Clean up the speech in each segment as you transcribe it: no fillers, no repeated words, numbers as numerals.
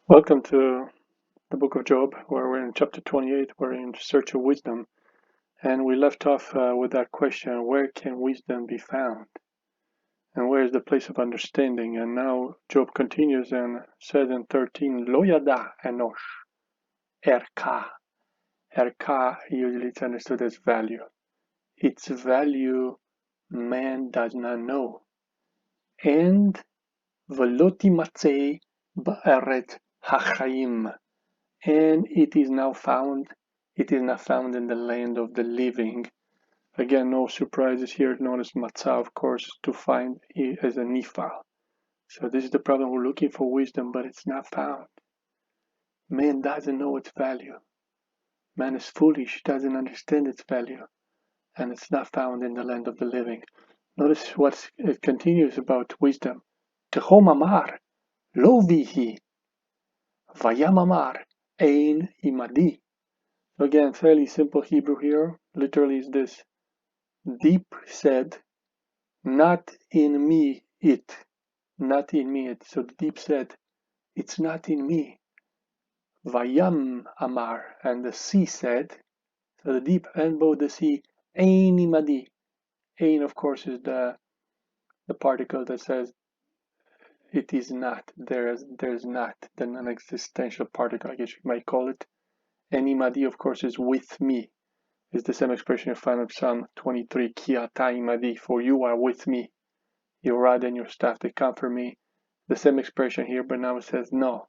Welcome to the book of Job, where we're in chapter 28, we're in search of wisdom. And we left off with that question, where can wisdom be found? And where is the place of understanding? And now Job continues and says in 13, Lo yada enosh, erka. Erka usually it's understood as value. Its value man does not know. And veloti matzeh ba'eret hachayim. And it is not found in the land of the living. Again, no surprises here. Notice matzah, of course, to find as a nifal. So this is the problem. We're looking for wisdom, but it's not found. Man doesn't know its value. Man is foolish, doesn't understand its value, and it's not found in the land of the living. Notice what it continues about wisdom. Tehom amar, lo vihi, vayam amar, ein imadi. Again, fairly simple Hebrew here. Literally is this. Deep said, not in me it. Not in me it. So the deep said, it's not in me. Vayam amar. And the sea said, so the deep and both the sea, ein imadi. Ein, of course, is the particle that says it is not. There's not. The non-existential particle, I guess you might call it. And imadi, of course, is with me. Is the same expression you find in Psalm 23, Ki ata imadi, for you are with me. Your rod and your staff, they comfort me. The same expression here, but now it says, no.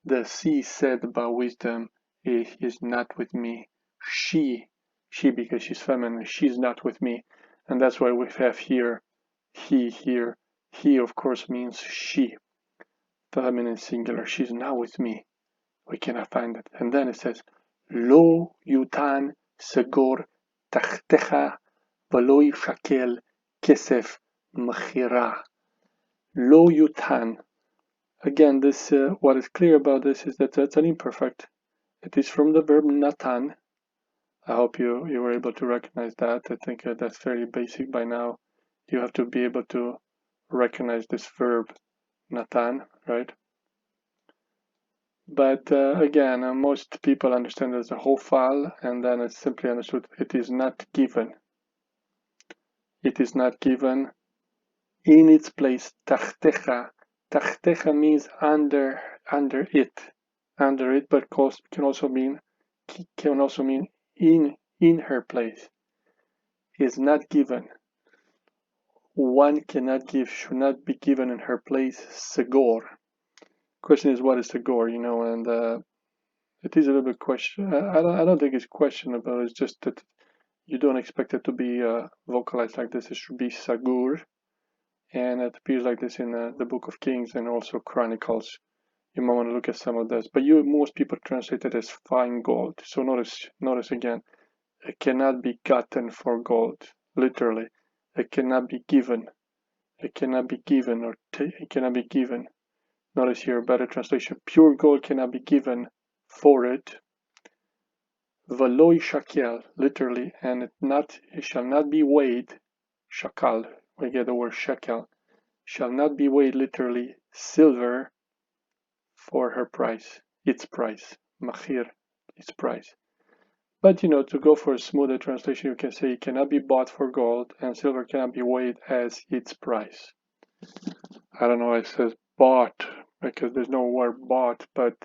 The sea said about wisdom, it is not with me. She because she's feminine, she's not with me. And that's why we have here, he here. He, of course, means she. Feminine singular, she's not with me. We cannot find it. And then it says, Lo yutan segor tachtecha velo yishakel kesef mechira. Lo yutan. Again, this what is clear about this is that that's an imperfect. It is from the verb natan. I hope you were able to recognize that. I think that's fairly basic by now. You have to be able to recognize this verb natan, right? But again, most people understand it as a whole file, and then it's simply understood it is not given. It is not given in its place. Tachtecha. Tachtecha means under it, but can also mean in her place. Is not given. One cannot give, should not be given in her place. Segor. Question is, what is segor? And it is a little bit question. I don't think it's questionable. It's just that you don't expect it to be vocalized like this. It should be sagur, and it appears like this in the Book of Kings and also Chronicles. You might want to look at some of this, but most people translate it as fine gold. So notice again, it cannot be gotten for gold. Literally, it cannot be given. It cannot be given, or it cannot be given. Notice here, better translation: pure gold cannot be given for it. Veloi shakel, literally, and it shall not be weighed. Shakal, we get the word shekel, shall not be weighed, literally, silver for her price, its price, machir, its price. But to go for a smoother translation, you can say it cannot be bought for gold, and silver cannot be weighed as its price. I don't know why it says bought, because there's no word bought, but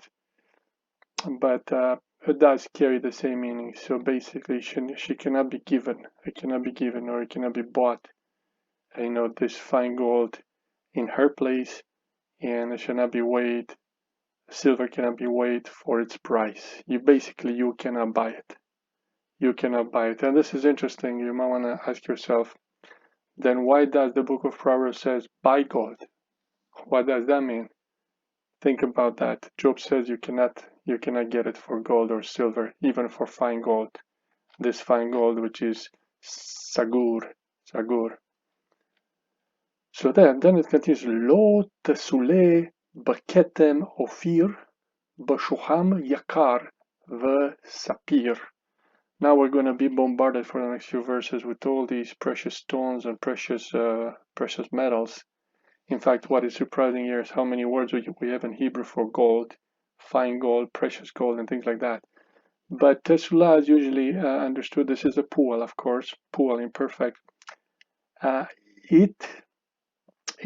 it does carry the same meaning. So basically, she cannot be given. It cannot be given, or it cannot be bought. This fine gold in her place, and it should not be weighed. Silver cannot be weighed for its price. You cannot buy it. You cannot buy it. And this is interesting. You might want to ask yourself, then why does the book of Proverbs says buy gold? What does that mean? Think about that. Job says you cannot get it for gold or silver, even for fine gold. This fine gold, which is sagur. So then it continues. Lo tesule baketem ofir bashuham yakar v'sapir. Now we're going to be bombarded for the next few verses with all these precious stones and precious metals. In fact, what is surprising here is how many words we have in Hebrew for gold, fine gold, precious gold, and things like that. But tesula is usually understood. This is a pual, of course, pual imperfect. It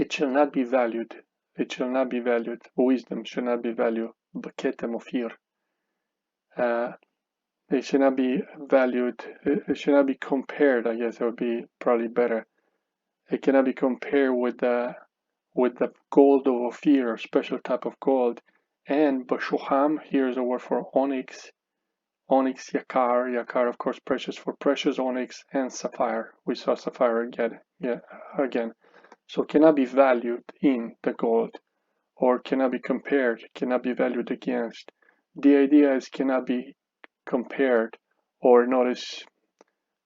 shall not be valued. It shall not be valued. Wisdom shall not be valued. Baketem ofir. It should not be valued. It should not be compared. I guess it would be probably better. It cannot be compared with the gold of Ophir, a special type of gold. And bashuham, here's a word for onyx. Onyx, yakar, yakar, of course, precious for precious, onyx, and sapphire. We saw sapphire again. So cannot be valued in the gold, or cannot be compared, cannot be valued against. The idea is cannot be compared, or notice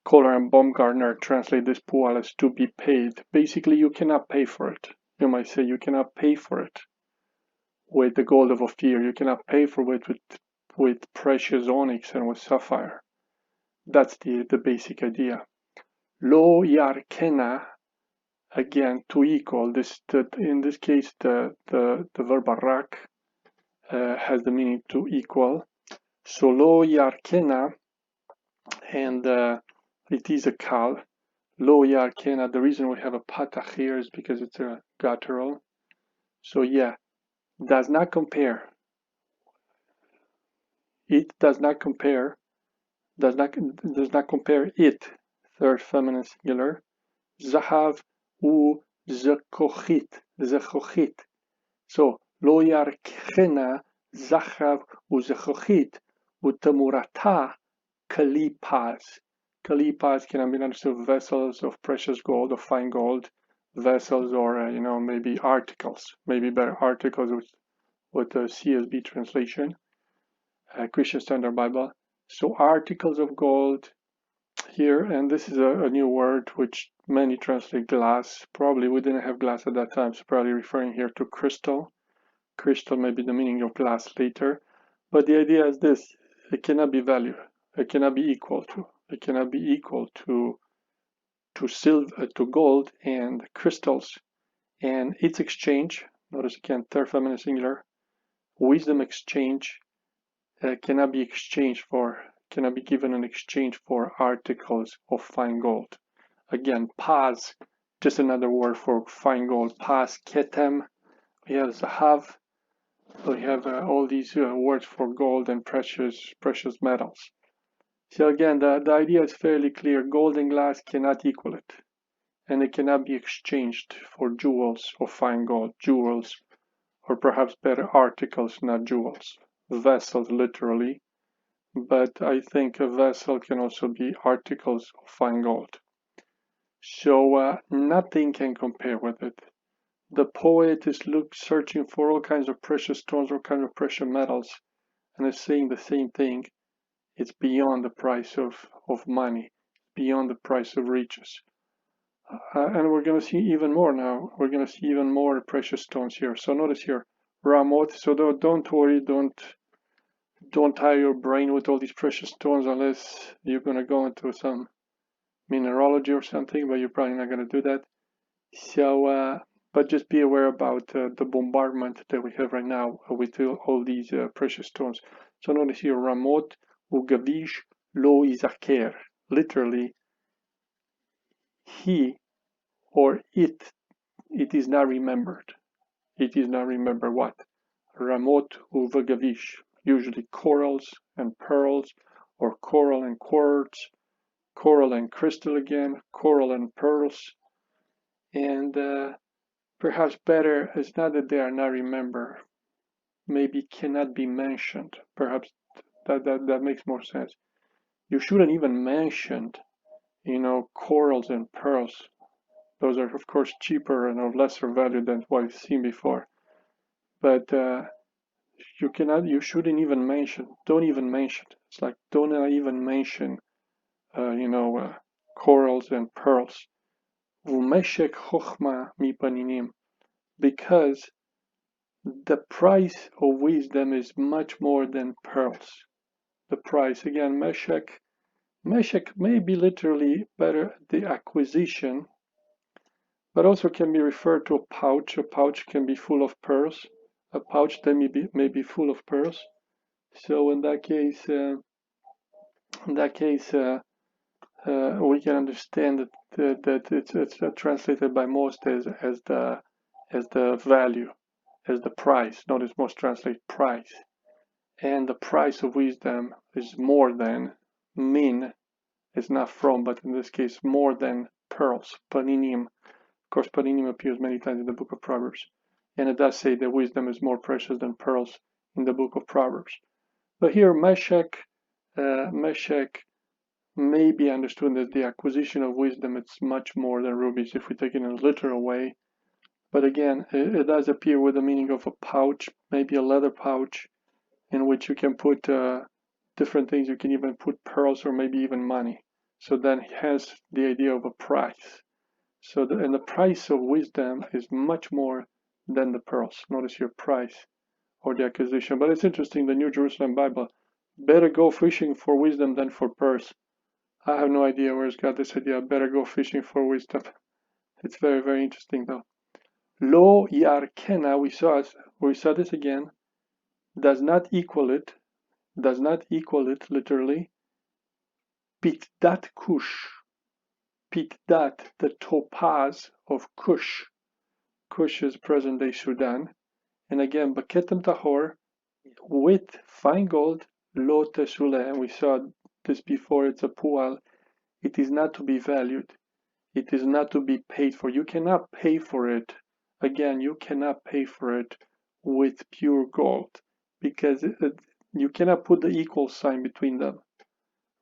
Kohler and Baumgartner translate this pual as to be paid. Basically, you cannot pay for it. You might say you cannot pay for it with the gold of Ophir. You cannot pay for it with precious onyx and with sapphire. That's the basic idea. Lo yarkena, again, to equal. In this case, the verb arak has the meaning to equal. So lo yarkena, and it is a kal. Lo yarkena, the reason we have a patach here is because it's a guttural. So yeah, does not compare. It does not compare. Does not compare it. Third feminine singular. Zahav u zekochit. Zekochit. So lo yarkena zahav u zekochit utamurata kalipaz. Kalipas can be understood vessels of precious gold, of fine gold, vessels, or maybe articles, maybe better articles with the CSB translation, Christian Standard Bible. So articles of gold here, and this is a new word which many translate glass. Probably we didn't have glass at that time, so probably referring here to crystal. Crystal may be the meaning of glass later, but the idea is this: it cannot be valued. It cannot be equal to. It cannot be equal to silver, to gold and crystals, and its exchange. Notice again, third feminine singular. Wisdom exchange cannot be given in exchange for articles of fine gold. Again, paz, just another word for fine gold. Paz, ketem. We have zahav. We have all these words for gold and precious metals. So again, the idea is fairly clear. Gold and glass cannot equal it, and it cannot be exchanged for jewels or fine gold. Jewels, or perhaps better, articles, not jewels. Vessels, literally, but I think a vessel can also be articles of fine gold. So nothing can compare with it. The poet is searching for all kinds of precious stones, all kinds of precious metals, and is saying the same thing. It's beyond the price of money, beyond the price of riches. And we're going to see even more now. We're going to see even more precious stones here. So notice here, Ramot. So don't worry, don't tire your brain with all these precious stones unless you're going to go into some mineralogy or something, but you're probably not going to do that. So, but just be aware about the bombardment that we have right now with all these precious stones. So notice here, Ramot ugavish lo izaker. Literally, he or it is not remembered. It is not remembered what? Ramot uvagavish. Usually corals and pearls, or coral and quartz, coral and crystal again, coral and pearls. And perhaps better is not that they are not remembered, maybe cannot be mentioned. Perhaps that makes more sense. You shouldn't even mention, corals and pearls. Those are, of course, cheaper and of lesser value than what we've seen before. But you shouldn't even mention, don't even mention. It's like, don't even mention, corals and pearls. V'meshek chochma mipaninim. Because the price of wisdom is much more than pearls. The price, again, meshek may be literally better the acquisition, but also can be referred to a pouch. A pouch can be full of pearls. A pouch then may be full of pearls. So in that case, we can understand that it's translated by most as the value, as the price. Notice most translate price, and the price of wisdom is more than min. Is not from, but in this case more than pearls. Paninim. Of course, paninim appears many times in the book of Proverbs, and it does say that wisdom is more precious than pearls in the book of Proverbs. But here, Meshach may be understood as the acquisition of wisdom. It's much more than rubies if we take it in a literal way. But again, it does appear with the meaning of a pouch, maybe a leather pouch, in which you can put different things. You can even put pearls or maybe even money. So then hence the idea of a price. So and the price of wisdom is much more than the pearls. Notice your price or the acquisition. But it's interesting, the New Jerusalem Bible, better go fishing for wisdom than for pearls. I have no idea where's got this idea, better go fishing for wisdom. It's very, very interesting though. Lo yarkena, we saw this again, does not equal it literally. Pitdat kush. Pitdat, the topaz of Kush. Kush is present-day Sudan. And again, Baketem Tahor, with fine gold, lo tesule. And we saw this before, it's a pual. It is not to be valued. It is not to be paid for. You cannot pay for it. Again, you cannot pay for it with pure gold, because you cannot put the equal sign between them.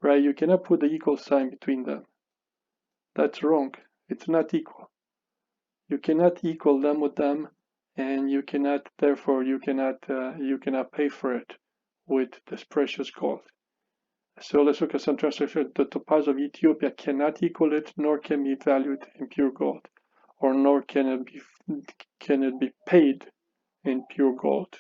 Right? You cannot put the equal sign between them. That's wrong. It's not equal. You cannot equal them with them, and you cannot, therefore, you cannot pay for it with this precious gold. So let's look at some translations. The topaz of Ethiopia cannot equal it, nor can be valued in pure gold, or nor can it be paid in pure gold.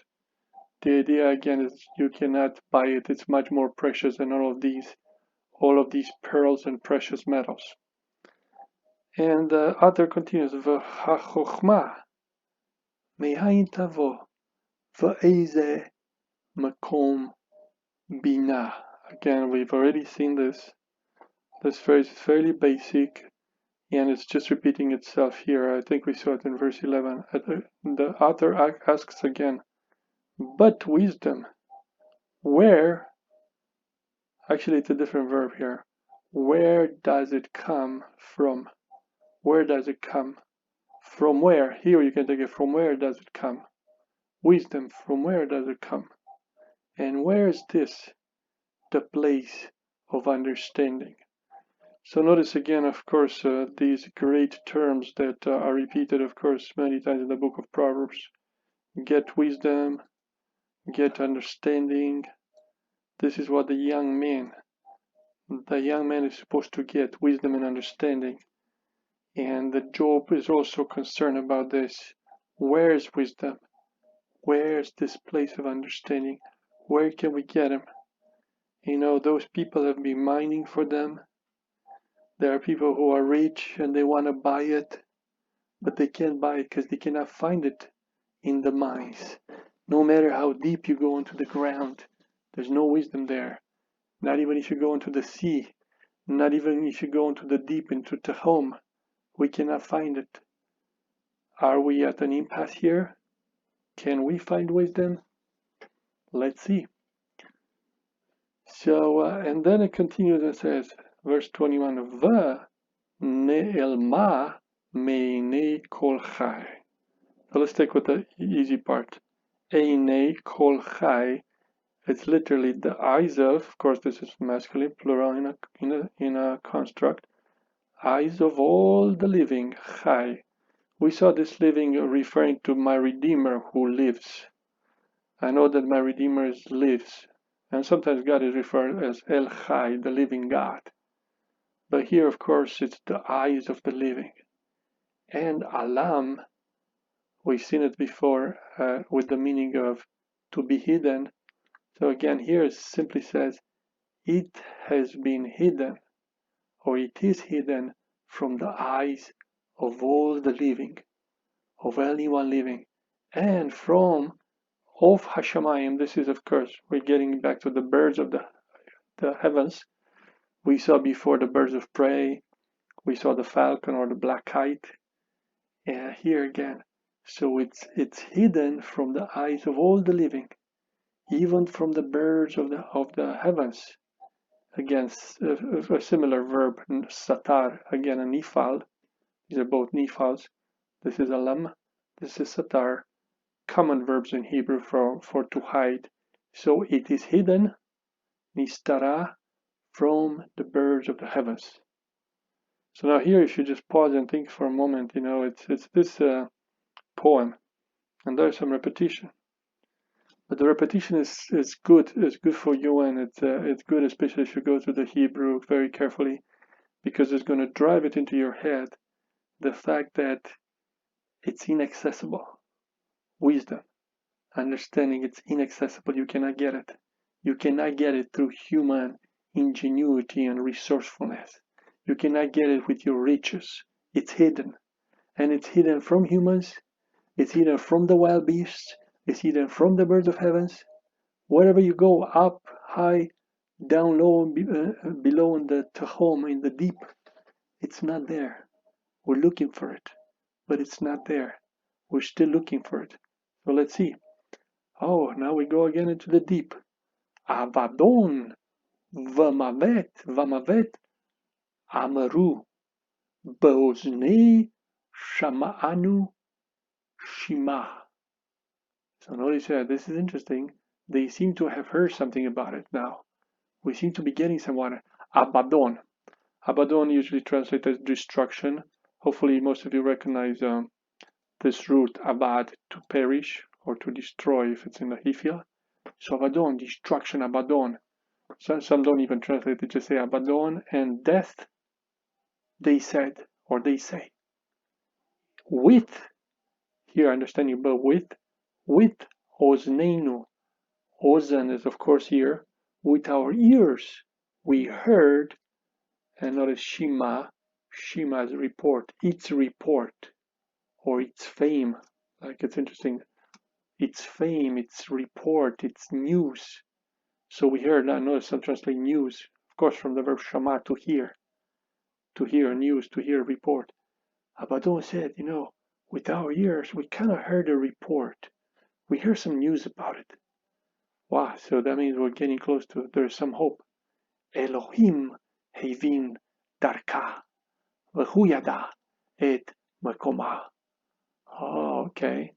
The idea again is you cannot buy it. It's much more precious than all of these pearls and precious metals. And the author continues, V'hachochma mehain tavo v'eize makom bina. Again, we've already seen this. This phrase is fairly basic, and it's just repeating itself here. I think we saw it in verse 11. The author asks again, but wisdom, where? Actually, it's a different verb here. Where does it come from? Where does it come? From where? Here you can take it, from where does it come? Wisdom, from where does it come? And where is this? The place of understanding. So notice again, of course, these great terms that are repeated, of course, many times in the book of Proverbs. Get wisdom, get understanding. This is what the young man is supposed to get, wisdom and understanding. And the Job is also concerned about this. Where is wisdom? Where is this place of understanding? Where can we get him? You know, those people have been mining for them. There are people who are rich and they want to buy it, but they can't buy it because they cannot find it in the mines. No matter how deep you go into the ground, there's no wisdom there. Not even if you go into the sea, not even if you go into the deep, into Tehom, we cannot find it. Are we at an impasse here? Can we find wisdom? Let's see. So, and then it continues and says, verse 21, Va ne'elma me'inei kol chai. So let's take with the easy part. Einei kol chai. It's literally the eyes of course, this is masculine, plural in a construct. Eyes of all the living, chai. We saw this living referring to my Redeemer who lives. I know that my Redeemer lives. And sometimes God is referred as El Chai, the living God. But here, of course, it's the eyes of the living. And Alam, we've seen it before with the meaning of to be hidden. So again, here it simply says, it has been hidden, or it is hidden from the eyes of all the living, of anyone living, and from of Hashemayim. This is, of course, we're getting back to the birds of the heavens. We saw before the birds of prey, we saw the falcon or the black kite, and here again. So it's hidden from the eyes of all the living, even from the birds of the heavens. Again, a similar verb, satar, again a nifal. These are both nifals. This is alam, this is satar, common verbs in Hebrew for to hide. So it is hidden, nistara, from the birds of the heavens. So now here, if you just pause and think for a moment, it's this poem, and there's some repetition. But the repetition is good. It's good for you, and it's good, especially if you go through the Hebrew very carefully, because it's going to drive it into your head the fact that it's inaccessible. Wisdom, understanding, it's inaccessible. You cannot get it. You cannot get it through human ingenuity and resourcefulness. You cannot get it with your riches. It's hidden. And it's hidden from humans. It's hidden from the wild beasts. It's hidden from the birds of heavens. Wherever you go, up, high, down low, below in the Tehom, in the deep, it's not there. We're looking for it, but it's not there. We're still looking for it. So let's see. Oh, now we go again into the deep. Avadon, vamavet, amaru, beoznei, shama'anu, shima. So notice here, this is interesting. They seem to have heard something about it now. We seem to be getting some water. Abaddon. Abaddon usually translated as destruction. Hopefully most of you recognize this root, abad, to perish or to destroy if it's in the Hifia. So Abaddon, destruction, Abaddon. Some don't even translate it, just say Abaddon, and death, they said, or they say. With, here understanding, but with Ozneinu. Ozan is of course here. With our ears we heard, and notice Shima, Shima's report, its report, or its fame. Like, it's interesting. Its fame, its report, its news. So we heard, now notice some translate news, of course from the verb shama, to hear news, to hear report. Abaddon said, with our ears we kind of heard a report. We heard some news about it. Wow, so that means we're getting close to it. There's some hope. Elohim Hevin Darka V'hu et Makoma. Oh, okay.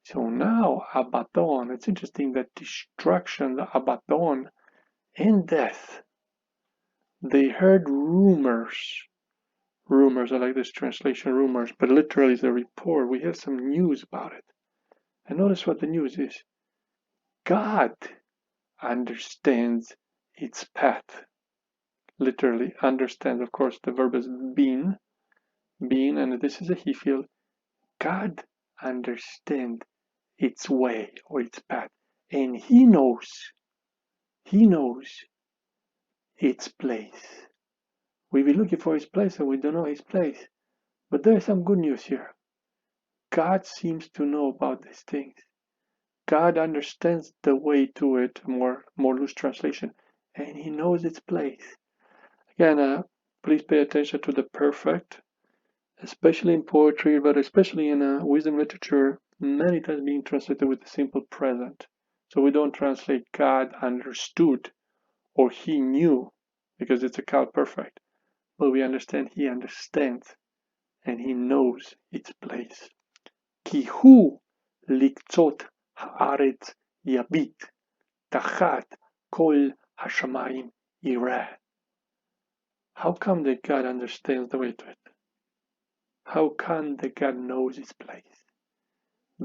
So now Abaddon, it's interesting that destruction, the Abaddon, and death, they heard rumors. Rumors, I like this translation, rumors, but literally it's a report. We have some news about it. And notice what the news is. God understands its path. Literally understands, of course, the verb is being, and this is a he feel. God understands its way or its path, and he knows its place. We've been looking for his place and we don't know his place. But there's some good news here. God seems to know about these things. God understands the way to it, more loose translation, and he knows its place. Again, please pay attention to the perfect, especially in poetry, but especially in wisdom literature, many times being translated with the simple present. So we don't translate God understood or he knew, because it's a cal perfect. But we understand he understands and he knows its place. Ki hu liktzot haaretz yabit tachat kol hashamayim yireh. How come that God understands the way to it? How come that God knows his place?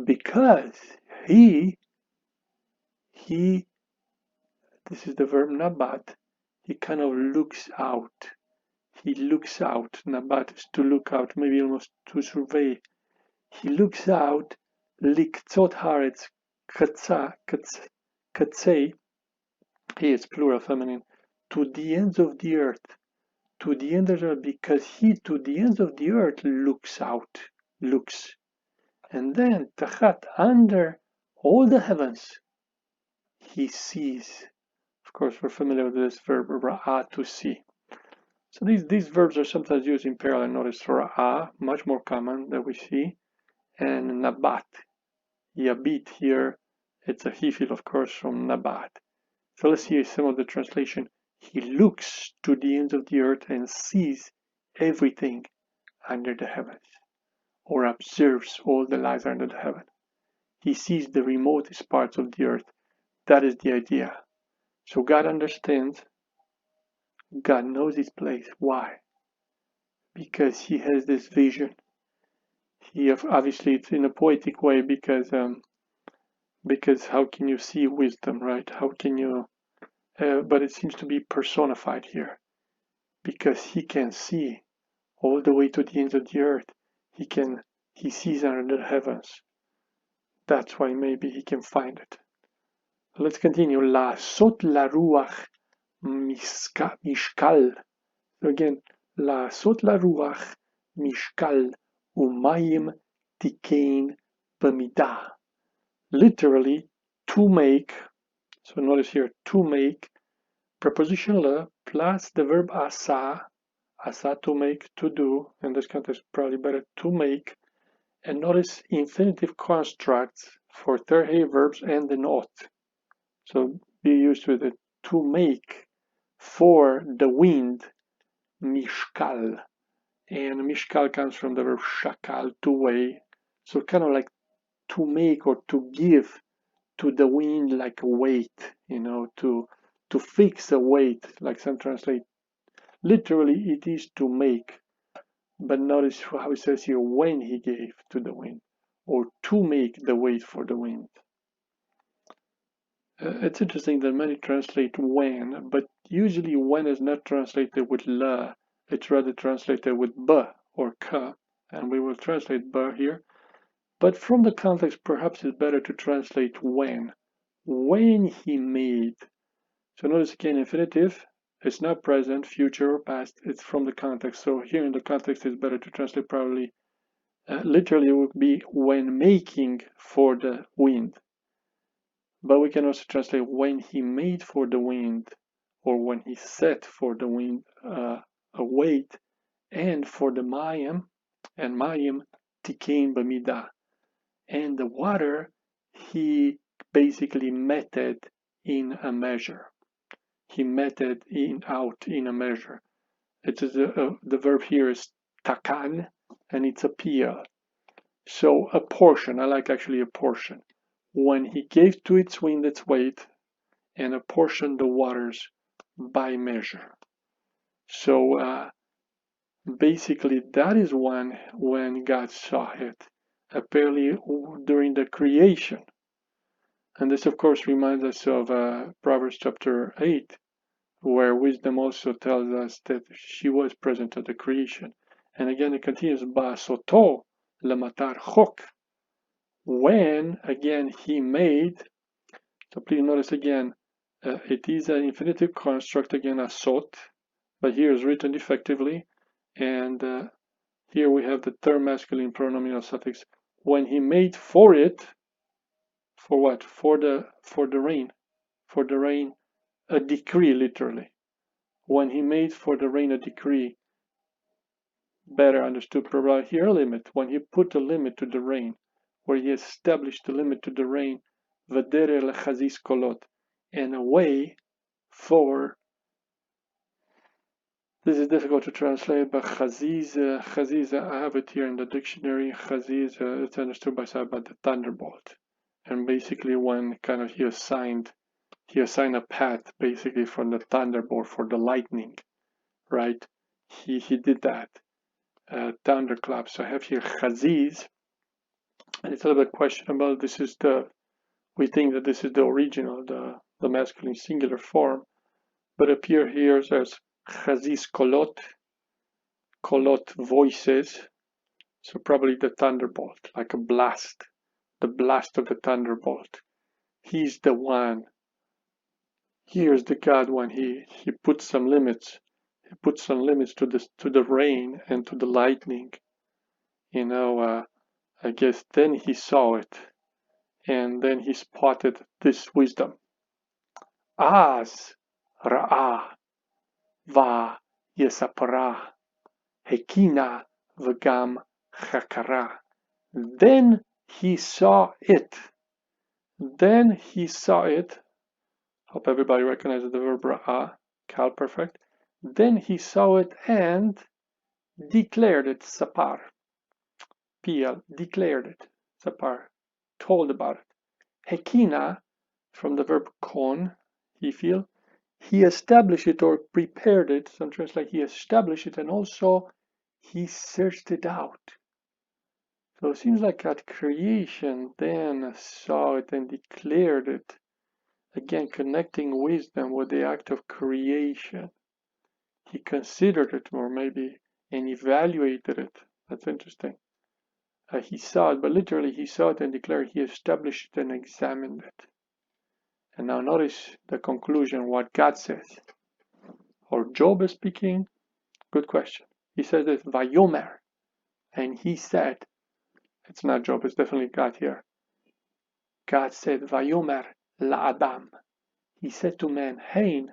Because he, this is the verb nabat, he kind of looks out. He looks out. Nabat is to look out, maybe almost to survey. He looks out, liktzot haaretz, katzei, here it's plural feminine, to the ends of the earth, to the end of the earth, because he to the ends of the earth looks. And then Tachat, under all the heavens, he sees. Of course, we're familiar with this verb, Ra'a, to see. So these verbs are sometimes used in parallel. Notice Ra'a, much more common that we see, and Nabat. Yabit here, it's a hifil, of course, from Nabat. So let's see some of the translation. He looks to the ends of the earth and sees everything under the heavens, or observes all the lives under the heaven. He sees the remotest parts of the earth. That is the idea. So God understands. God knows his place. Why? Because he has this vision. He obviously, it's in a poetic way, because how can you see wisdom, right? How can you? But it seems to be personified here, because he can see all the way to the ends of the earth. He sees under the heavens. That's why maybe he can find it. Let's continue. La sot la ruach mishkal. So again, la sot la ruach mishkal umayim tikein b'midah. Literally, to make. So notice here, to make. Preposition la plus the verb asa to make, to do. In this context, probably better, to make. And notice infinitive constructs for third heavy verbs and the not. So be used with it. To make for the wind, mishkal. And mishkal comes from the verb shakal, to weigh. So kind of like to make or to give to the wind like a weight, to fix a weight, like some translate. Literally, it is to make. But notice how it says here, when he gave to the wind, or to make the weight for the wind. It's interesting that many translate when, but usually when is not translated with la, it's rather translated with ba or ka, and we will translate ba here. But from the context, perhaps it's better to translate when he made. So notice again, infinitive, it's not present, future, or past, it's from the context. So here in the context, it's better to translate probably, literally it would be when making for the wind. But we can also translate when he made for the wind, or when he set for the wind a weight, and for the mayim, and mayim tikein b'midah. And the water, he basically meted in a measure. He meted out in a measure. It is the verb here is takan, and it's a pia. So a portion, I like actually a portion. When he gave to its wind its weight, and apportioned the waters by measure. So basically that is when God saw it, apparently during the creation. And this of course reminds us of Proverbs chapter 8, where wisdom also tells us that she was present at the creation. And again it continues, Ba'asoto lamatar chok, when again he made. So please notice again, it is an infinitive construct, again asot, but here is written effectively, and here we have the third masculine pronominal suffix. When he made for it, for what? For the rain, a decree, literally. When he made for the rain a decree, better understood probably here a limit. When he put a limit to the rain, where he established a limit to the rain, v'derer lechazis kolot, and a way for. This is difficult to translate, but chaziz, I have it here in the dictionary. Chaziz, it's understood by the thunderbolt, and basically when kind of he assigned a path basically from the thunderbolt for the lightning, right? He did that. Thunderclap. So I have here chaziz, and it's a little bit questionable. We think that this is the original, the masculine singular form, but appear here as chaziz kolot voices, so probably the thunderbolt, like a blast, the blast of the thunderbolt. He's the one. Here's the God when he puts some limits. He put some limits to the rain and to the lightning. I guess then he saw it, and then he spotted this wisdom. Az ra'a va yesapara hekina v'gam chakara. Then he saw it. Then he saw it. Hope everybody recognizes the verb ra'a, cal perfect. Then he saw it and declared it, sapar. PL, declared it, sapar, told about it. Hekina, from the verb kon, he established it or prepared it. Some translate he established it, and also he searched it out. So it seems like at creation, then saw it and declared it. Again, connecting wisdom with the act of creation. He considered it more, maybe, and evaluated it. That's interesting. He saw it, but literally he saw it and declared. He established it and examined it. And now notice the conclusion, what God says. Or Job is speaking. Good question. He says this, Vayomer. And he said, it's not Job, it's definitely God here. God said, Vayomer la'adam. He said to man, Hein,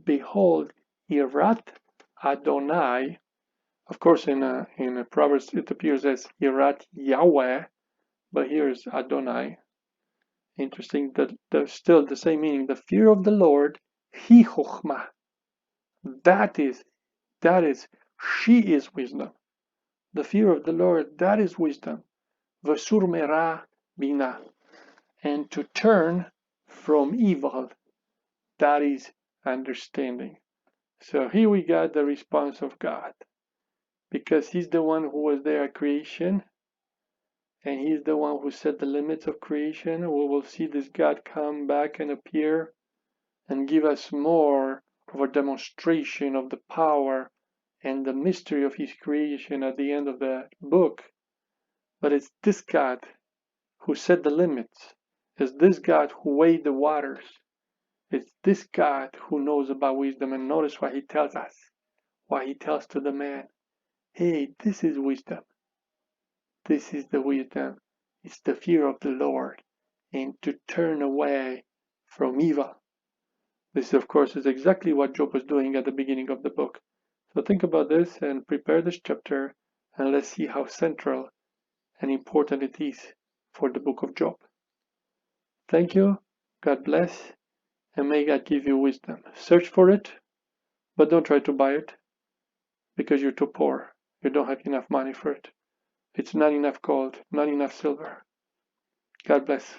behold, Yirat Adonai. Of course, in Proverbs it appears as Yirat Yahweh, but here is Adonai. Interesting that still the same meaning. The fear of the Lord, He Chochmah. That is, she is wisdom. The fear of the Lord, that is wisdom. V'sur merah bina. And to turn from evil, that is understanding. So here we got the response of God. Because he's the one who was there at creation, and he's the one who set the limits of creation. We will see this God come back and appear and give us more of a demonstration of the power and the mystery of his creation at the end of the book. But it's this God who set the limits. It's this God who weighed the waters. It's this God who knows about wisdom. And notice what he tells us, what he tells to the man. Hey, this is wisdom. This is the wisdom. It's the fear of the Lord and to turn away from evil. This, of course, is exactly what Job was doing at the beginning of the book. So think about this and prepare this chapter, and let's see how central and important it is for the book of Job. Thank you. God bless. And may God give you wisdom. Search for it, but don't try to buy it because you're too poor. You don't have enough money for it. It's not enough gold, not enough silver. God bless.